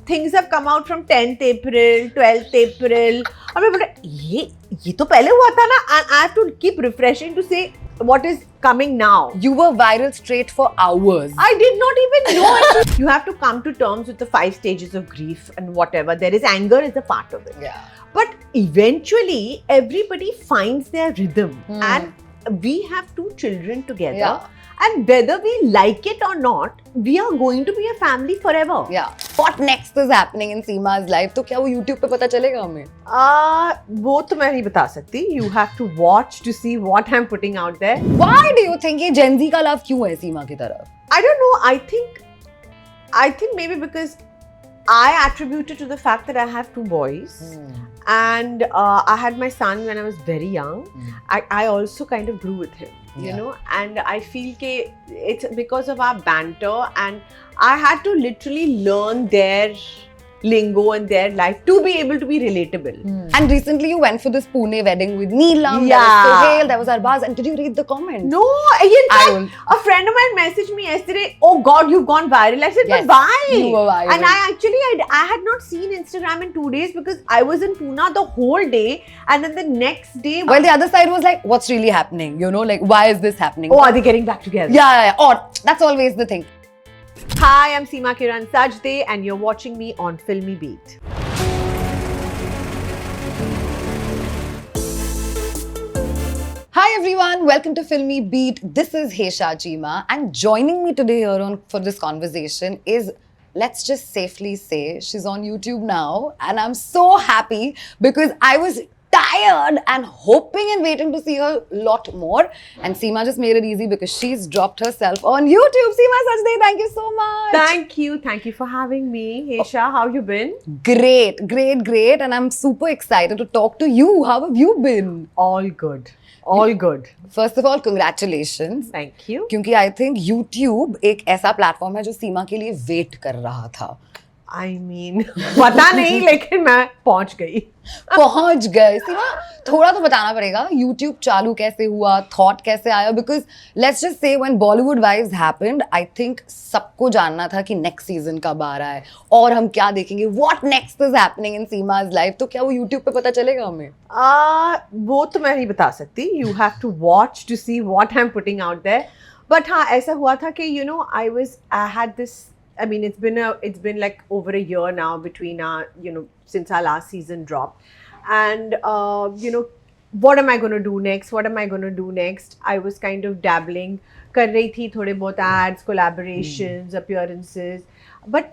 things have come out from 10th April, 12th April. और मैं बोला ये तो पहले हुआ था ना, and I have to keep refreshing to say what is coming now. You were viral straight for hours. I did not even know it. You have to come to terms with the 5 stages of grief and whatever. There is anger is a part of it. Yeah. But eventually, everybody finds their rhythm. And we have 2 children together. Yeah. And whether we like it or not, we are going to be a family forever. Yeah. What next is happening in Seema's life? तो क्या वो YouTube पे पता चलेगा हमें? वो तो मैं नहीं बता सकती. You have to watch to see what I'm putting out there. Why do you think ये Gen Z का love क्यों है सीमा की तरफ? I don't know. I think maybe because I attribute it to the fact that I have 2 boys. And I had my son when I was very young. I also kind of grew with him, you know, and I feel that it's because of our banter, and I had to literally learn their lingo and their life to be able to be relatable. And recently you went for this Pune wedding with Neelam, Yeah. there was Sohail, there was Arbaz, and did you read the comments? No, in fact, don't. a friend of mine messaged me yesterday, oh God, you've gone viral. I said, Yes, but why? you were viral. And I had not seen Instagram in 2 days because I was in Pune the whole day, and then the next day, Well, the other side was like, what's really happening? You know, like, why is this happening? oh, are they getting back together? Yeah. Or that's always the thing. Hi, I'm Seema Kiran Sajde, and you're watching me on Filmy Beat. Hi everyone, welcome to Filmy Beat. This is Hesha Chima, and joining me today here on for this conversation is, let's just safely say, she's on YouTube now, and I'm so happy because I was tired and hoping and waiting to see her a lot more. And Seema just made it easy because she's dropped herself on YouTube. Seema Sajde, thank you so much. Thank you for having me. Hesha, how you been? Great. And I'm super excited to talk to you. How have you been? All good. All good. First of all, congratulations. Thank you. क्योंकि I think YouTube एक ऐसा platform है जो सीमा के लिए wait कर रहा था. I mean, पता नहीं, लेकिन मैं पहुंच गई. पहुंच गए. सीमा, थोड़ा तो बताना पड़ेगा. YouTube चालू कैसे हुआ? Thought कैसे आया? Because let's just say when Bollywood Wives happened, I think सबको जानना था कि next season कब आ रहा है और हम क्या देखेंगे. What next is happening in Seema's life? तो क्या वो YouTube पे पता चलेगा हमें? वो तो मैं नहीं बता सकती. You have to watch to see what I'm putting out there. But हाँ, ऐसा हुआ था कि you know I had this. I mean, it's been like over a year now between since our last season dropped, and what am I going to do next? I was kind of dabbling, कर रही थी थोड़े बहुत ads, collaborations, appearances, but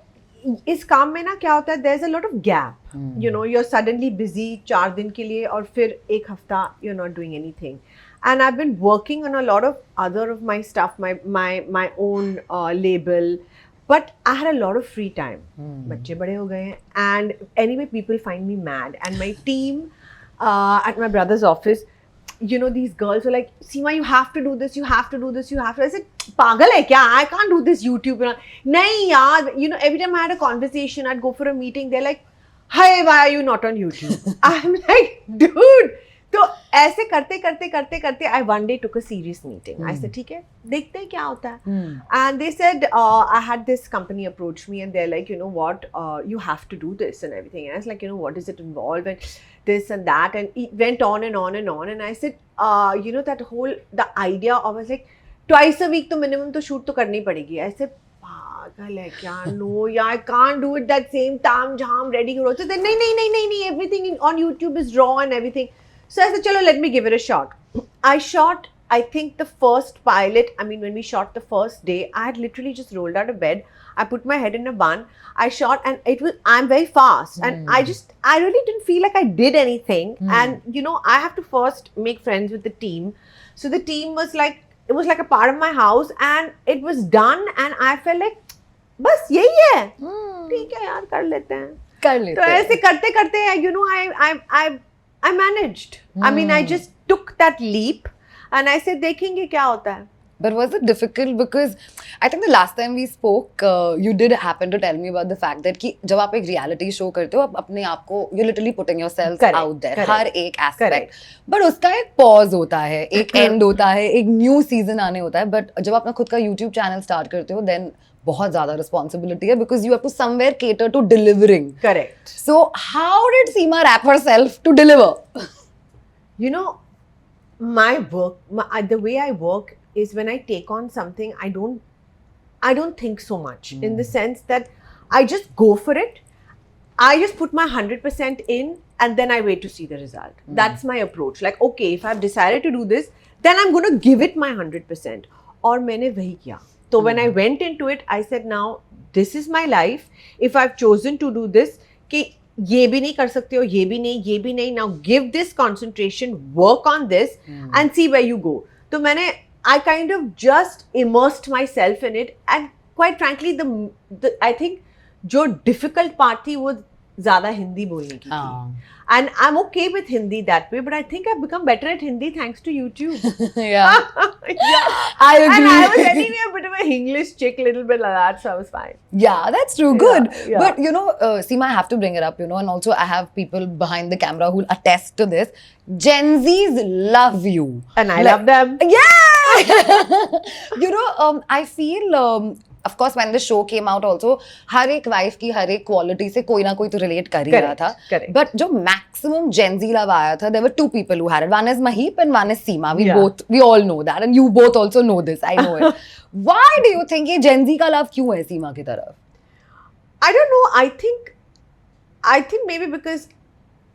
इस काम में ना क्या होता है, there's a lot of gap. You know, you're suddenly busy 4 दिन के लिए और फिर एक हफ्ता you're not doing anything. And I've been working on a lot of other of my stuff, my own label. But I had a lot of free time. बच्चे बड़े हो गए हैं. And anyway, people find me mad. And my team at my brother's office, you know, these girls were like, Seema, you have to do this, you have to do this, you have to. I said, पागल है क्या? I can't do this YouTube. नहीं यार, you know, every time I had a conversation, I'd go for a meeting, they're like, hi, why are you not on YouTube? I'm like, dude. तो ऐसे करते I one day took a serious meeting. I said, ठीक है, देखते हैं क्या होता है. And they said, I had this company approach me and they're like, you know what, you have to do this and everything. And I was like, you know, what does it involve and this and that, and it went on and on and on. And I said, you know, the idea of, I was like, twice a week to minimum to shoot to करनी पड़ेगी. I said, पागल है क्या? No, yeah, I can't do it that same tam jam ready. So then, नहीं, everything on YouTube is raw and everything. So I said, chalo, let me give it a shot. I shot, I think the first pilot, I mean, when we shot the first day, I had literally just rolled out of bed. I put my head in a bun. I shot and I'm very fast. And I really didn't feel like I did anything. And, you know, I have to first make friends with the team. So the team was like, it was like a part of my house and it was done. And I felt like, बस यही है. ठीक है यार, कर लेते हैं. तो ऐसे करते, you know, I managed. I mean, I just took that leap and I said, देखेंगे क्या होता है. But was it difficult? Because I think the last time we spoke, you did happen to tell me about the fact that कि जब आप एक reality show करते हो, आप अपने आप को, you're literally putting yourself out there. हर एक aspect. But उसका एक pause होता है, एक end होता है, एक new season आने होता है. But जब आप अपना खुद का YouTube channel start करते हो, then बहुत ज़्यादा responsibility है because you have to somewhere cater to delivering. Correct. So how did Seema wrap herself to deliver? You know, my work, the way I work is when I take on something, I don't think so much in the sense that I just go for it. I just put my 100% in and then I wait to see the result. That's my approach. Like, okay, if I've decided to do this, then I'm going to give it my 100%. और मैंने वही किया. So when I went into it, I said, now this is my life. If I've chosen to do this, कि ये भी नहीं कर सकते हो, ये भी नहीं. Now give this concentration, work on this, and see where you go. तो I kind of just immersed myself in it, and quite frankly, I think जो difficult part थी वो ज़्यादा हिंदी बोलने की थी. And I'm okay with Hindi that way, but I think I've become better at Hindi thanks to YouTube. Yeah. I agree. And I was anyway a bit of a English chick, little bit like that, so I was fine. Yeah, that's true. Good. Yeah. But you know, Seema, I have to bring it up, you know, and also I have people behind the camera who'll attest to this. Gen Zs love you. And I love them. Yeah! You know, I feel... of course, when the show came out also, हर एक wife की हर एक quality से कोई ना कोई तो relate कर ही रहा था. Correct. But जो maximum Gen Z love आया था, there were two people who had it. One is Maheep and one is Seema. We all know that, and you both also know this. I know it. Why do you think ये Gen Z का love क्यों है Seema की तरफ? I don't know. I think maybe because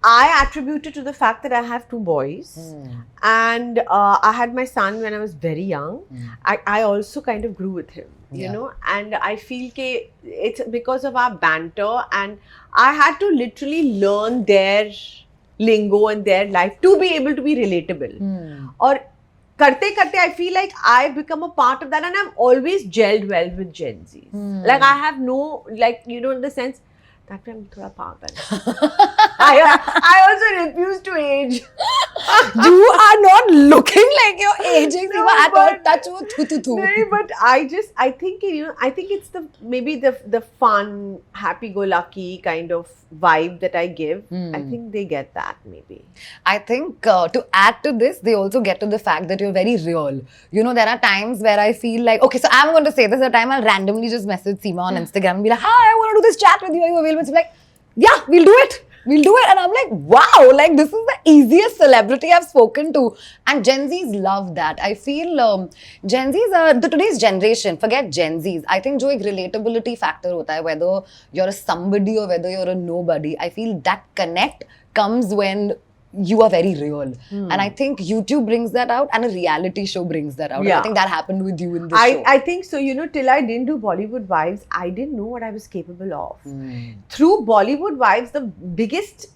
I attribute it to the fact that I have two boys, and I had my son when I was very young. I also kind of grew with him, you know, and I feel that it's because of our banter, and I had to literally learn their lingo and their life to be able to be relatable. Or karte I feel like I've become a part of that, and I've always gelled well with Gen Zs. Like I have no, like, you know, in the sense that I'm thoda pagal. I also refuse to age. You are not looking like you're aging, Seema, at all. Touch wood, No, but I think, you know, I think it's maybe the fun, happy-go-lucky kind of vibe that I give. I think they get that maybe. I think to add to this, they also get to the fact that you're very real. You know, there are times where I feel like, okay, so I'm going to say this, at a time I'll randomly just message Seema on Instagram and be like, hi, I want to do this chat with you, are you available? She's like, yeah, we'll do it. And I'm like, wow, like this is the easiest celebrity I've spoken to. And Gen Zs love that. I feel Gen Zs are today's generation. Forget Gen Zs. I think जो एक relatability factor होता है, whether you're a somebody or whether you're a nobody, I feel that connect comes when you are very real. And I think YouTube brings that out and a reality show brings that out. Yeah. And I think that happened with you in this show. I think so. You know, till I didn't do Bollywood Wives, I didn't know what I was capable of. Through Bollywood Wives, the biggest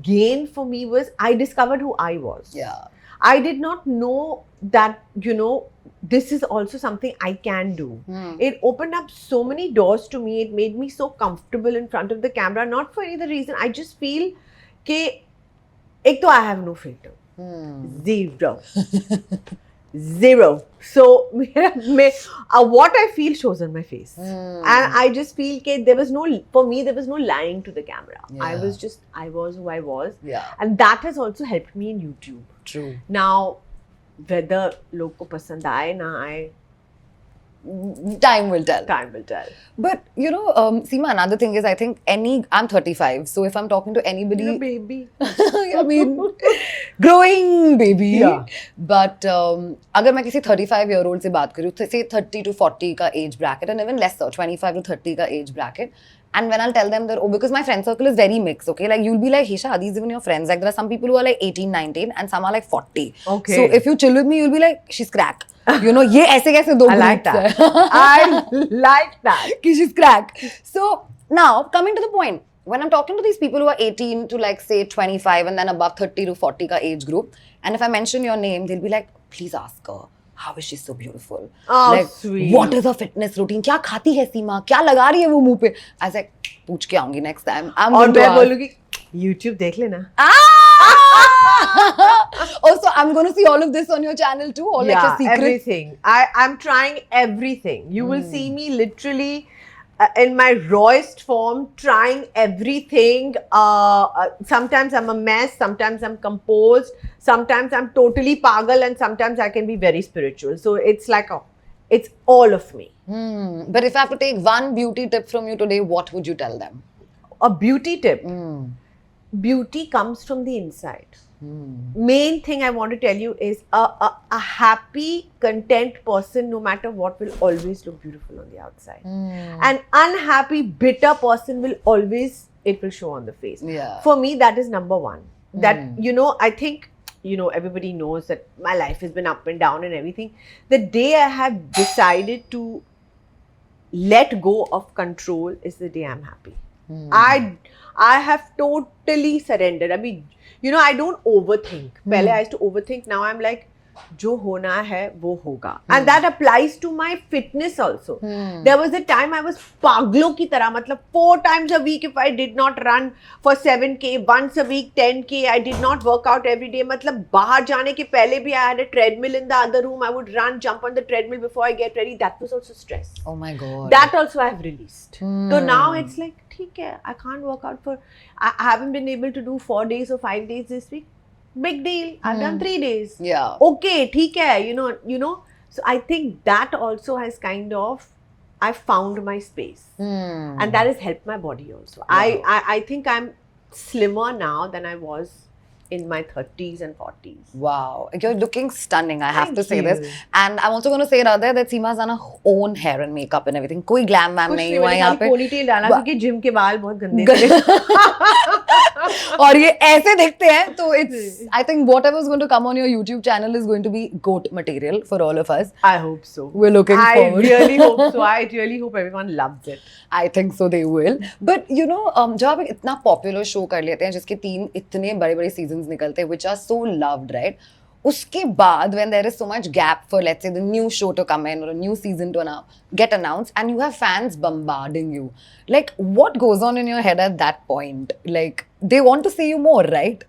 gain for me was I discovered who I was. Yeah. I did not know that, you know, this is also something I can do. It opened up so many doors to me. It made me so comfortable in front of the camera. Not for any other reason. I just feel that एक तो I have no filter. Zero. So what I feel shows on my face. And I just feel that there was no lying to the camera. Yeah. I was who I was. Yeah. And that has also helped me in YouTube. True. Now, whether log ko pasand aaye na aaye, time will tell. Time will tell. But you know, Seema, another thing is I think I'm 35, so if I'm talking to anybody, You're a baby. I mean, growing baby. Yeah. But अगर मैं किसी 35-year-old से बात करूँ, say 30 to 40 का age bracket, and even lesser, 25 to 30 का age bracket. And when I'll tell them that, oh, because my friend circle is very mixed, okay? Like, you'll be like, Hesha, are these even your friends? Like, there are some people who are like 18, 19, and some are like 40. Okay. So, if you chill with me, you'll be like, she's crack. You know, ये ऐसे कैसे दो I like groups that. हैं? I like that. कि she's crack. So, now, coming to the point, when I'm talking to these people who are 18 to like, say, 25, and then above 30 to 40 ka age group, and if I mention your name, they'll be like, please ask her. How is she so beautiful? Oh, like, sweet. What is her fitness routine? क्या खाती है सीमा? क्या लगा रही है वो मुंह पे? I was like, पूछ के आऊंगी next time. और मैं बोलूँगी, YouTube देख लेना. Also, I'm going to see all of this on your channel too, or like a secret. Everything. I'm trying everything. You will see me literally in my rawest form, trying everything. Sometimes I'm a mess, sometimes I'm composed, sometimes I'm totally pagal, and sometimes I can be very spiritual. So it's like, it's all of me. But if I have to take one beauty tip from you today, what would you tell them? A beauty tip. Beauty comes from the inside. Main thing I want to tell you is a happy, content person, no matter what, will always look beautiful on the outside. An unhappy, bitter person will always, it will show on the face. Yeah. For me, that is number one. That, I think, everybody knows that my life has been up and down and everything. The day I have decided to let go of control is the day I'm happy. I have totally surrendered. I mean, I don't overthink. Pehle I used to overthink. Now I'm like, जो होना है वो होगा. And that applies to my fitness also. There was a time I was पागलों की तरह, मतलब 4 times a week if I did not run for 7K, once a week 10K, I did not work out every day. मतलब बाहर जाने के पहले भी I had a treadmill in the other room. I would run, jump on the treadmill before I get ready. That was also stress. Oh my God. That also I have released. So now it's like, ठीक है, I can't work out for, I haven't been able to do 4 days or 5 days this week. Big deal. I've done 3 days. Yeah. Okay, theek hai, you know. So I think that also has kind of, I found my space. And that has helped my body also. Wow. I think I'm slimmer now than I was in my 30s and 40s. Wow. You're looking stunning, I have Thank to say you. this. And I'm also going to say rather that Seema's done her own hair and makeup and everything. कोई glam वैम नहीं हुआ है यहाँ पे. Ponytail डाला क्योंकि gym के बाल बहुत गंदे थे. और ये ऐसे दिखते हैं तो it's I think whatever is going to come on your YouTube channel is going to be goat material for all of us. I hope so. We're looking forward. I really hope so. I really hope everyone loves it. I think so they will. But you know, जब आप एक इतना popular show कर लेते हैं जिसके 3 इतने बड़े-बड़े seasons निकलते हैं which are so loved, right? उसके बाद when there is so much gap for let's say the new show to come in or a new season to get announced and you have fans bombarding you, like what goes on in your head at that point? Like they want to see you more, right?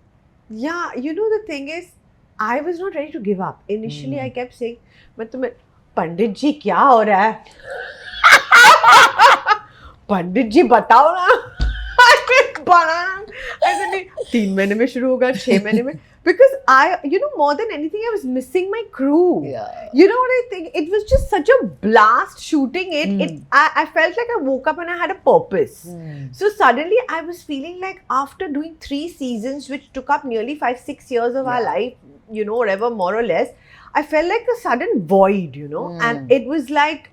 Yeah, the thing is, I was not ready to give up. Initially, I kept saying, मैं तुम्हें पंडित जी क्या हो रहा है? पंडित जी बताओ ना. ऐसे नहीं 3 महीने में शुरू होगा 6 महीने में. Because I, more than anything, I was missing my crew. Yeah. You know what I think? It was just such a blast shooting it. I felt like I woke up and I had a purpose. So suddenly I was feeling like after doing 3 seasons, which took up nearly 5-6 years of our life, whatever, more or less, I felt like a sudden void, and it was like,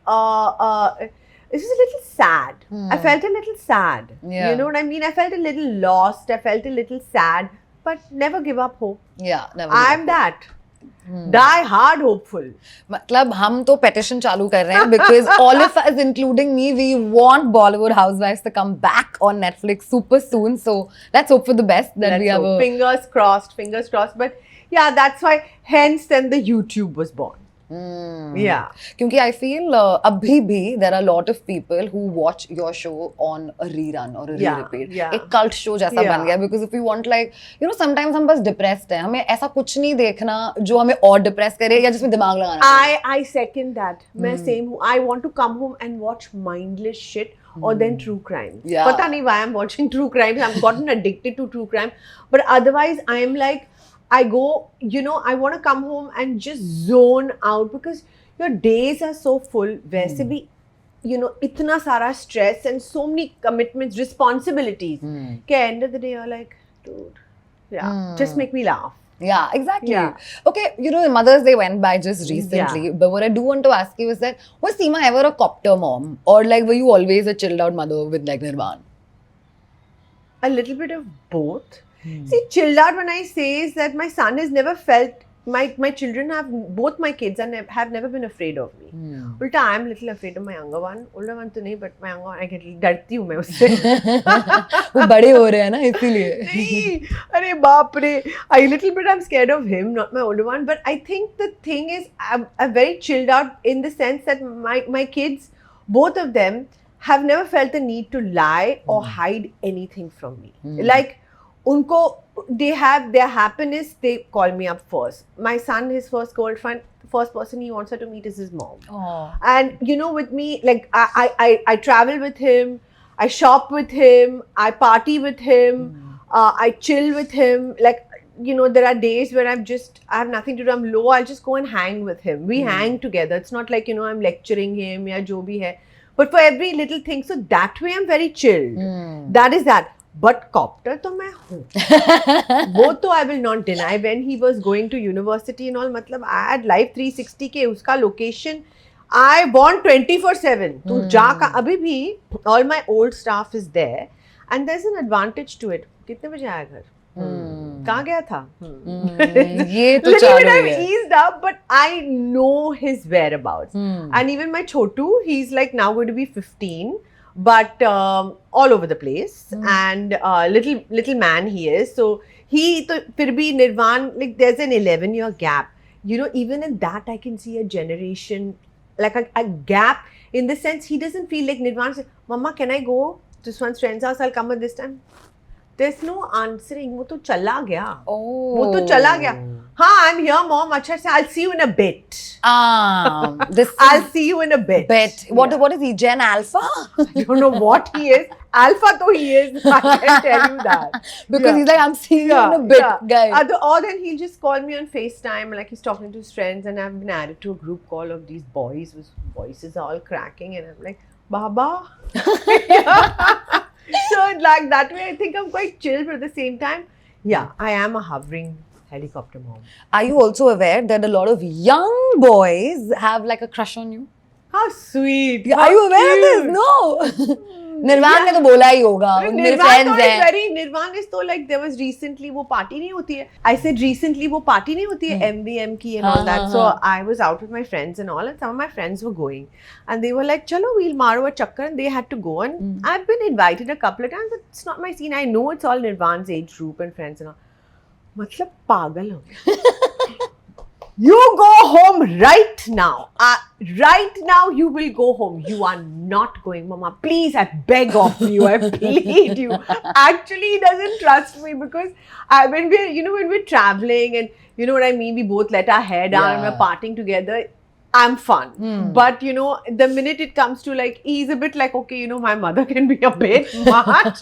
it was a little sad. I felt a little sad. Yeah. You know what I mean? I felt a little lost. I felt a little sad. But never give up hope. Yeah, never. I'm that. Die hard hopeful. मतलब हम तो petition चालू कर रहे हैं because all of us, including me, we want Bollywood Housewives to come back on Netflix super soon. So let's hope for the best. That we have fingers crossed. But yeah, that's why. Hence, then the YouTube was born. Yeah. क्योंकि I feel अभी भी there are a lot of people who watch your show on a rerun or a re-repeat. एक cult show जैसा बन गया because if we want like sometimes हम बस depressed हैं, हमें ऐसा कुछ नहीं देखना जो हमें और depress करे या जिसमें दिमाग लगाना पड़े. I second that. मैं same हूँ. I want to come home and watch mindless shit. Or then true crime. Yeah. पता नहीं why I'm watching true crime. I've gotten addicted to true crime. But otherwise, I'm like, I go, I want to come home and just zone out because your days are so full. वैसे भी, इतना सारा stress and so many commitments, responsibilities. At the end of the day, you're like, dude, just make me laugh. Yeah, exactly. Yeah. Okay, Mother's Day went by just recently. But what I do want to ask you is that, was Seema ever a copter mom? Or like, were you always a chilled out mother with like Nirvan? A little bit of both. See, chilled out when I say is that my son has never felt, my children have, both my kids have never been afraid of me. Ulta, I am little afraid of my younger one. Older one to nahi, but my younger one, I get डरती हूँ मैं उससे. वो बड़े हो रहे हैं ना इसीलिए. नहीं, अरे बाप रे. A little bit I'm scared of him, not my older one. But I think the thing is, I'm very chilled out in the sense that my kids, both of them, have never felt the need to lie or hide anything from me. Like, unko, they have their happiness, they call me up first. My son, his first girlfriend, the first person he wants her to meet is his mom. Aww. And with me, like I travel with him, I shop with him, I party with him, I chill with him. Like you know, there are days where I have nothing to do, I'm low, I'll just go and hang with him. We hang together. It's not like, you know, I'm lecturing him ya jo bhi hai. But for every little thing, so that way I'm very chilled. That is that. But copter to main hu. वो तो I will not deny. When he was going to university and all, मतलब I had live 360 के उसका location. I want 24/7. तू जा का अभी भी all my old staff is there and there's an advantage to it. कितने बजे आया घर? कहाँ गया था? ये तो Little bit चालू I've है. eased up, but I know his whereabouts. And even my Chotu, he's like now going to be 15, but all over the place. And little man he is. So he, to फिर भी Nirvan, like there's an 11-year gap. You know, even in that I can see a generation, like a gap in the sense he doesn't feel like Nirvan says, Mama, can I go to this one's friend's house? I'll come at this time. There's no answering. वो तो चला गया. वो तो चला गया. हाँ, I'm here, mom. अच्छा से, I'll see you in a bit. This I'll see you in a bit. bet. What is he? Gen Alpha? I don't know what he is. Alpha though he is. I can tell you that. Because he's like, I'm seeing you in a bit, guy. Or then he'll just call me on FaceTime, like he's talking to his friends, and I've been added to a group call of these boys whose voices are all cracking, and I'm like, Baba. So like that way, I think I'm quite chill, but at the same time, yeah, I am a hovering helicopter mom. Are you also aware that a lot of young boys have like a crush on you? How sweet! Are you aware of this? No. निर्वाण ने तो बोला ही होगा. मेरे friends हैं. Nirvan is so like there was recently वो party नहीं होती है. I said recently वो party नहीं होती है MVM की and all that. So I was out with my friends and all, and some of my friends were going, and they were like, "Chalo, we'll maro a chakkar," and they had to go. And I've been invited a couple of times, but it's not my scene. I know it's all Nirvan's age group and friends and all. मतलब पागल हो गया. You go home right now. Right now you will go home. You are not going, Mama. Please, I beg of you. I plead you. Actually, he doesn't trust me because when we're traveling and you know what I mean, we both let our hair down and we're partying together. I'm fun. But, you know, the minute it comes to like, he's a bit like, okay, you know, my mother can be a bit much.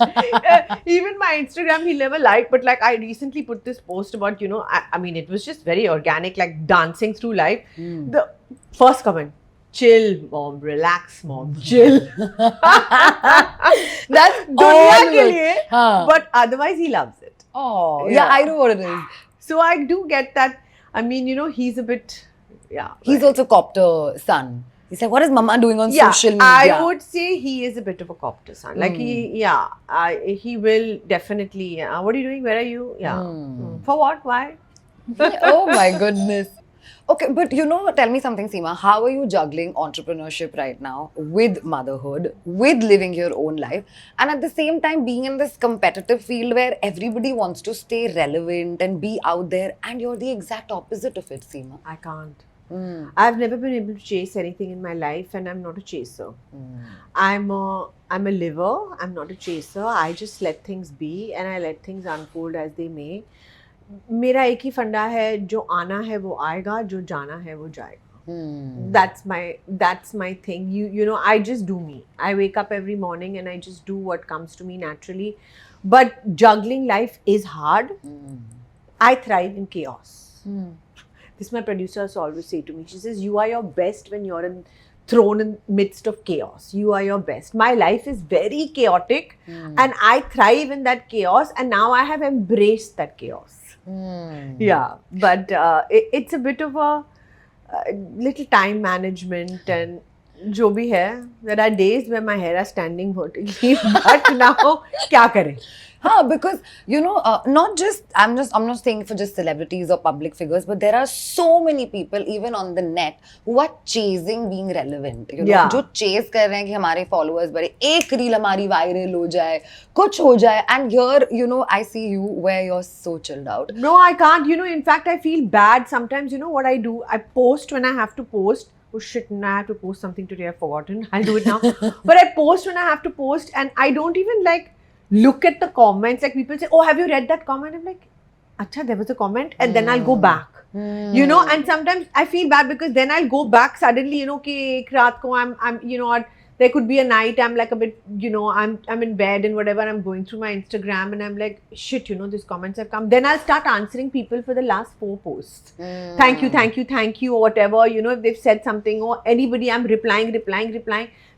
Even my Instagram, he'll never like. But like, I recently put this post about, you know, I mean, it was just very organic, like dancing through life. The first comment, chill, mom, relax, mom, chill. That's Duniya ke liye. Haan. But otherwise, he loves it. Oh, yeah, I know what it is. So I do get that. I mean, you know, he's a bit... Yeah, he's also copter son. He's like, what is Mama doing on social media? I would say he is a bit of a copter son. Like he will definitely. What are you doing? Where are you? For what? Why? Oh my goodness. Okay, but you know, tell me something, Seema. How are you juggling entrepreneurship right now with motherhood, with living your own life, and at the same time being in this competitive field where everybody wants to stay relevant and be out there, and you're the exact opposite of it, Seema? I can't. I've never been able to chase anything in my life, and I'm not a chaser. I'm a liver. I'm not a chaser. I just let things be, and I let things unfold as they may. मेरा एक ही फंडा है, जो आना है वो आएगा, जो जाना है वो जाएगा. That's my thing. You know, I just do me. I wake up every morning and I just do what comes to me naturally. But juggling life is hard. I thrive in chaos. This my producer always say to me. She says, "You are your best when you're thrown in midst of chaos. You are your best." My life is very chaotic, and I thrive in that chaos. And now I have embraced that chaos. Yeah, but it's a bit of a little time management and जो भी है. There are days where my hair are standing vertically, but now क्या करें? Because you know, I'm not saying for just celebrities or public figures, but there are so many people even on the net who are chasing being relevant. You know, जो chase कर रहे हैं कि हमारे followers बढ़े, एक reel हमारी viral हो जाए, कुछ हो जाए, and here, you know, I see you where you're so chilled out. No, I can't. You know, in fact, I feel bad sometimes. You know what I do? I post when I have to post. Oh shit, I have to post something today. I've forgotten. I'll do it now. But I post when I have to post, and I don't even like look at the comments. Like people say, "Oh, have you read that comment?" I'm like, "Acha, there was a comment," and then I'll go back. You know, and sometimes I feel bad because then I'll go back suddenly. You know, कि एक रात को I'm you know, there could be a night I'm like a bit, I'm in bed and whatever, I'm going through my Instagram and I'm like, shit, these comments have come. Then I'll start answering people for the last 4 posts. Thank you, or whatever, if they've said something or anybody, I'm replying,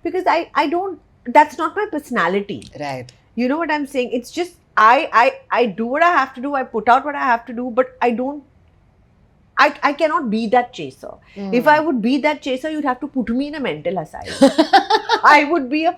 because I don't, that's not my personality. Right. You know what I'm saying? It's just, I do what I have to do, I put out what I have to do, but I cannot be that chaser. If I would be that chaser, you'd have to put me in a mental asylum. I would be a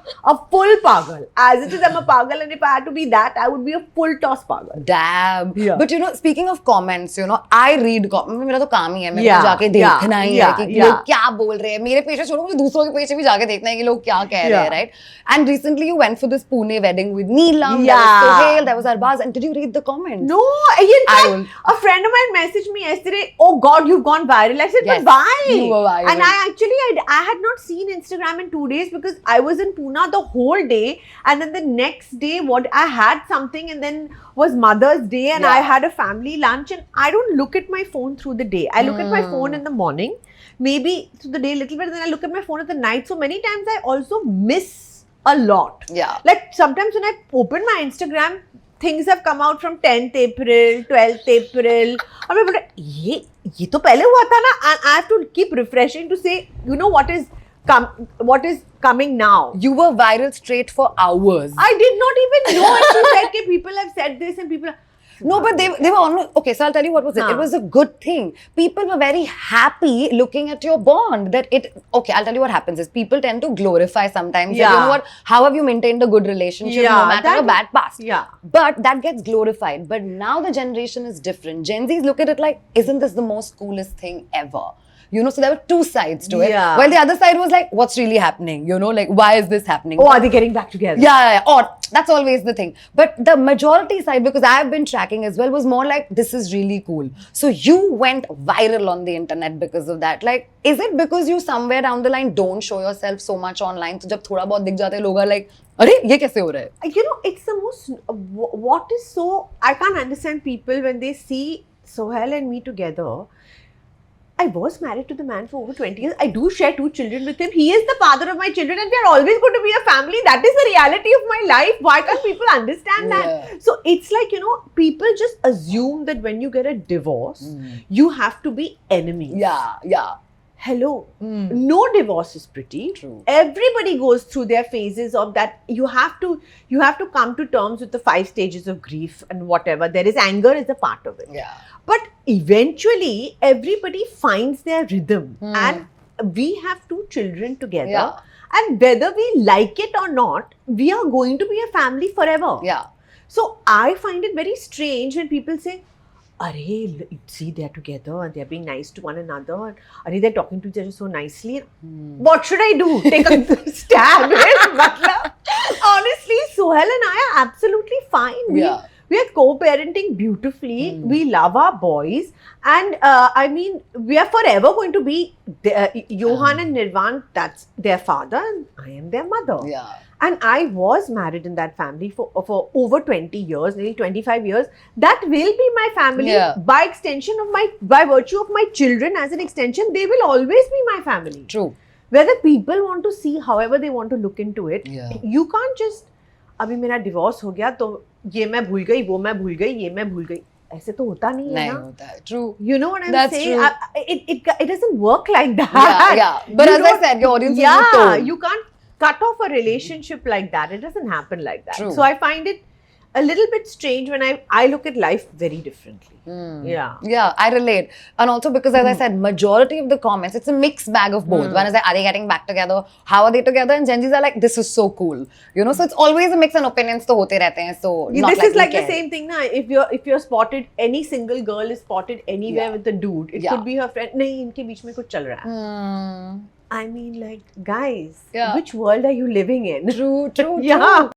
full pagal. As it is, I'm a pagal, and if I had to be that, I would be a full toss pagal. Damn. Yeah. But speaking of comments, I read comments. मेरा तो काम ही है, मेरे को जाके Yeah. देखना ही है कि लोग क्या बोल रहे हैं. मेरे पेज छोड़ो, मुझे दूसरों के पेज भी जाके देखना है कि लोग क्या कह रहे हैं, right? And recently you went for this Pune wedding with Neelam, there was Sohail, there was Arbaz, and did you read the comments? No, in fact, a friend of mine messaged me yesterday, oh God, you've gone viral. I said, Yes, but why? you were viral. And I had not seen Instagram in 2 days because I was in Pune the whole day, and then the next day, I had something, and then was Mother's Day, and I had a family lunch, and I don't look at my phone through the day. I look at my phone in the morning, maybe through the day a little bit, and then I look at my phone at the night. So many times I also miss a lot. Yeah. Like sometimes when I open my Instagram, things have come out from 10th April, 12th April. और मैं बोल रहा ये तो पहले हुआ था ना, and I have to keep refreshing to say, what is coming now. You were viral straight for hours. I did not even know until you said that people have said this and people are... No, but they were on. Okay, so I'll tell you what was it. It was a good thing. People were very happy looking at your bond. Okay, I'll tell you what happens is people tend to glorify sometimes. Yeah. That, you know what? How have you maintained a good relationship no matter a bad past? Yeah. But that gets glorified. But now the generation is different. Gen Zs look at it like, isn't this the most coolest thing ever? So there were two sides to it. Yeah. While the other side was like, what's really happening? Like, why is this happening? Oh, are they getting back together? Yeah. Or that's always the thing. But the majority side, because I've been tracking as well, was more like, this is really cool. So you went viral on the internet because of that. Like, is it because you somewhere down the line don't show yourself so much online? So जब थोड़ा बहुत दिख जाते हैं लोग are like, अरे ये कैसे हो रहा है? It's the most, what is so, I can't understand people when they see Sohail and me together. I was married to the man for over 20 years. I do share 2 children with him. He is the father of my children and we are always going to be a family. That is the reality of my life. Why can't people understand that? So it's like, people just assume that when you get a divorce, you have to be enemies. Yeah. Hello. No divorce is pretty. True. Everybody goes through their phases of that. You have to come to terms with the 5 stages of grief and whatever. There is anger is a part of it. Yeah. But eventually, everybody finds their rhythm. And we have 2 children together. Yeah. And whether we like it or not, we are going to be a family forever. Yeah. So I find it very strange when people say, Arey, see, they're together and they're being nice to one another. Arey, they're talking to each other so nicely. What should I do? Take a stab? Honestly, Sohail and I are absolutely fine. We are co-parenting beautifully. We love our boys. And we are forever going to be, Johan and Nirvan, that's their father and I am their mother. Yeah. And I was married in that family for over 20 years, nearly 25 years. That will be my family. Yeah. By virtue of my children as an extension, they will always be my family. True. Whether people want to see, however they want to look into it, you can't just, अभी मेरा divorce हो गया तो ये मैं भूल गई, वो मैं भूल गई, ये मैं भूल गई. ऐसे तो होता नहीं है ना. True. You know what I'm That's saying? true. It doesn't work like that. Yeah. But as I said, your audience is told. You can't cut off a relationship like that. It doesn't happen like that. True. So I find it a little bit strange when I look at life very differently. Yeah, I relate. And also because, as I said, majority of the comments, it's a mixed bag of both. One is like, are they getting back together? How are they together? And Gen Zs are like, this is so cool. So it's always a mix and opinions to hote rehte hain. So this is like the same thing, na? If you're spotted, any single girl is spotted anywhere with a dude. It could be her friend. Nahi, inke beech mein kuch chal raha hai. I mean, like, guys, which world are you living in? True. Yeah.